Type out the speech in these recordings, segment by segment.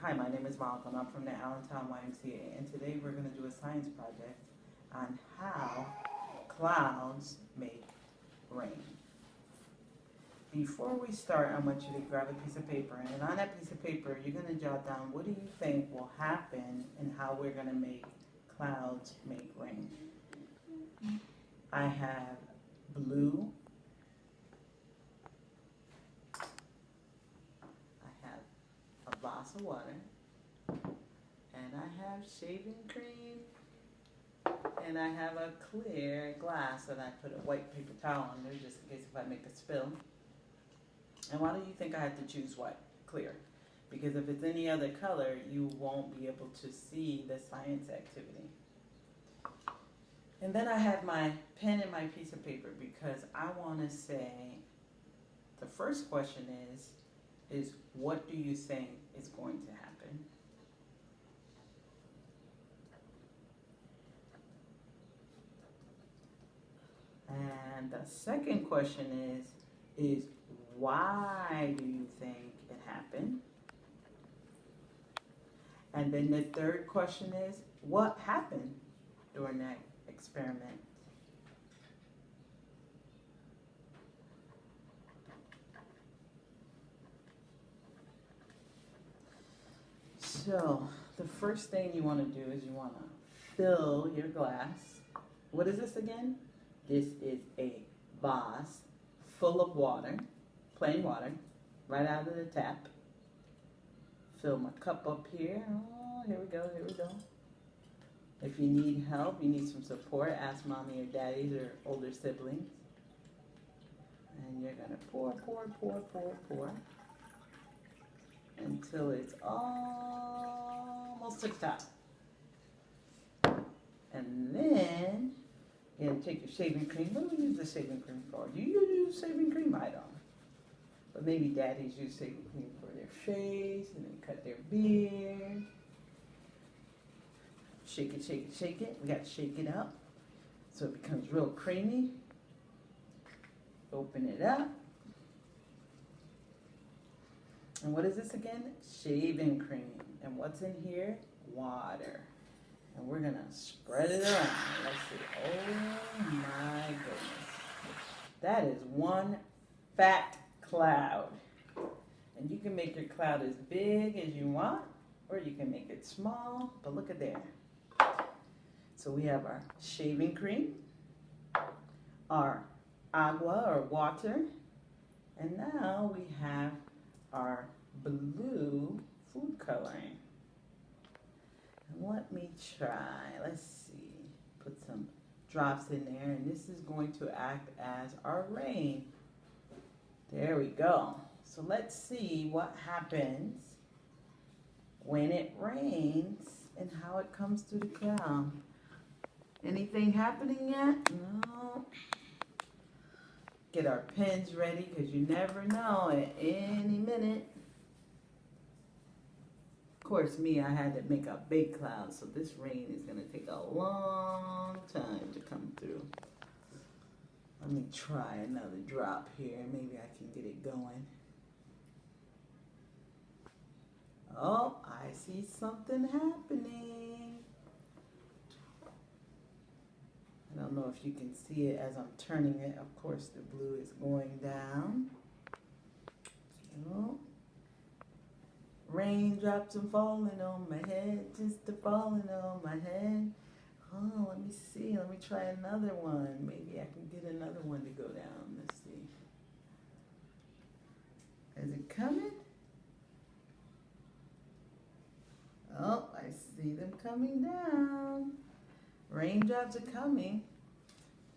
Hi, my name is Monical and I'm from the Allentown YMCA, and today we're going to do a science project on how clouds make rain. Before we start, I want you to grab a piece of paper, and on that piece of paper you're going to jot down what do you think will happen and how we're going to make clouds make rain. I have blue, I have a glass of water, and I have shaving cream, and I have a clear glass that I put a white paper towel under just in case if I make a spill. And why do you think I had to choose white, clear? Because if it's any other color, you won't be able to see the science activity. And then I have my pen and my piece of paper because I want to say, the first question is what do you think is going to happen? And the second question is why do you think it happened? And then the third question is, what happened during that experiment? So the first thing you want to do is you want to fill your glass. What is this again? This is a vase full of water, plain water, right out of the tap. Fill my cup up here. Oh, here we go, here we go. If you need help, you need some support, ask mommy or daddy or older siblings. And you're gonna pour, pour, pour, pour, pour until it's almost to the top. And then you're gonna take your shaving cream. What do we use the shaving cream for? Do you use shaving cream? I don't. But maybe daddies use shaving cream for their face and they cut their beard. Shake it, shake it, shake it. We got to shake it up so it becomes real creamy. Open it up. And what is this again? Shaving cream. And what's in here? Water. And we're going to spread it around. Let's see. Oh my goodness. That is one fat cloud. And you can make your cloud as big as you want, or you can make it small, but look at there. So we have our shaving cream, our agua or water, and now we have our blue food coloring. And let me try, let's see, put some drops in there, and this is going to act as our rain. There we go. So let's see what happens when it rains and how it comes through the cloud. Anything happening yet? No. Get our pens ready because you never know at any minute. Of course, me, I had to make a big cloud, so this rain is going to take a long time to come through. Let me try another drop here. Maybe I can get it going. Oh, I see something happening. I don't know if you can see it as I'm turning it. Of course, the blue is going down. Oh. Raindrops are falling on my head, just a falling on my head. Oh, let me see. Let me try another one. Maybe I can get another one to go down. Let's see. Is it coming? Oh, I see them coming down. Raindrops are coming.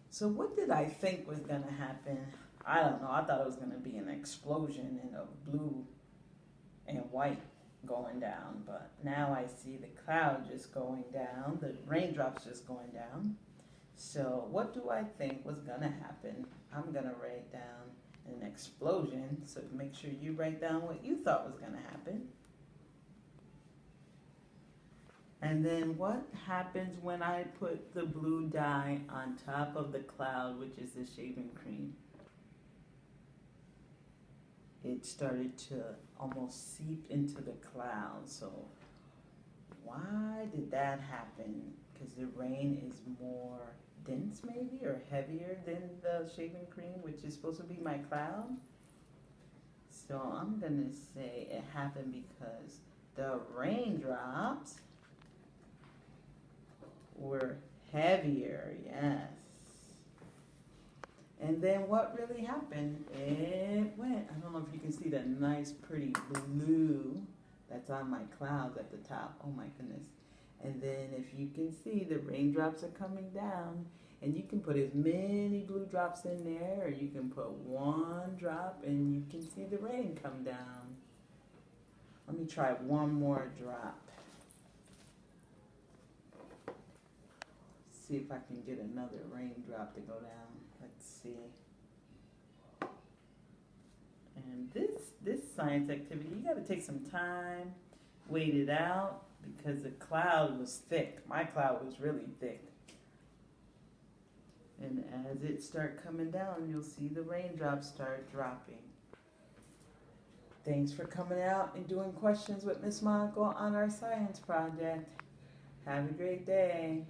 So what did I think was going to happen? I don't know. I thought it was going to be an explosion in a blue and white going down, but now I see the cloud just going down, the raindrops just going down. So what do I think was going to happen? I'm going to write down an explosion, so make sure you write down what you thought was going to happen. And then what happens when I put the blue dye on top of the cloud, which is the shaving cream? it started to almost seep into the clouds. So why did that happen? Because the rain is more dense maybe or heavier than the shaving cream, which is supposed to be my cloud. So I'm gonna say it happened because the raindrops were heavier, yes. And then what really happened? It went, I don't know if you can see the nice pretty blue that's on my clouds at the top. Oh my goodness. And then if you can see, the raindrops are coming down, and you can put as many blue drops in there, or you can put one drop and you can see the rain come down. Let me try one more drop. See if I can get another raindrop to go down. Let's see. And this science activity, you gotta take some time, wait it out, because the cloud was thick. My cloud was really thick. And as it start coming down, you'll see the raindrops start dropping. Thanks for coming out and doing questions with Miss Monical on our science project. Have a great day.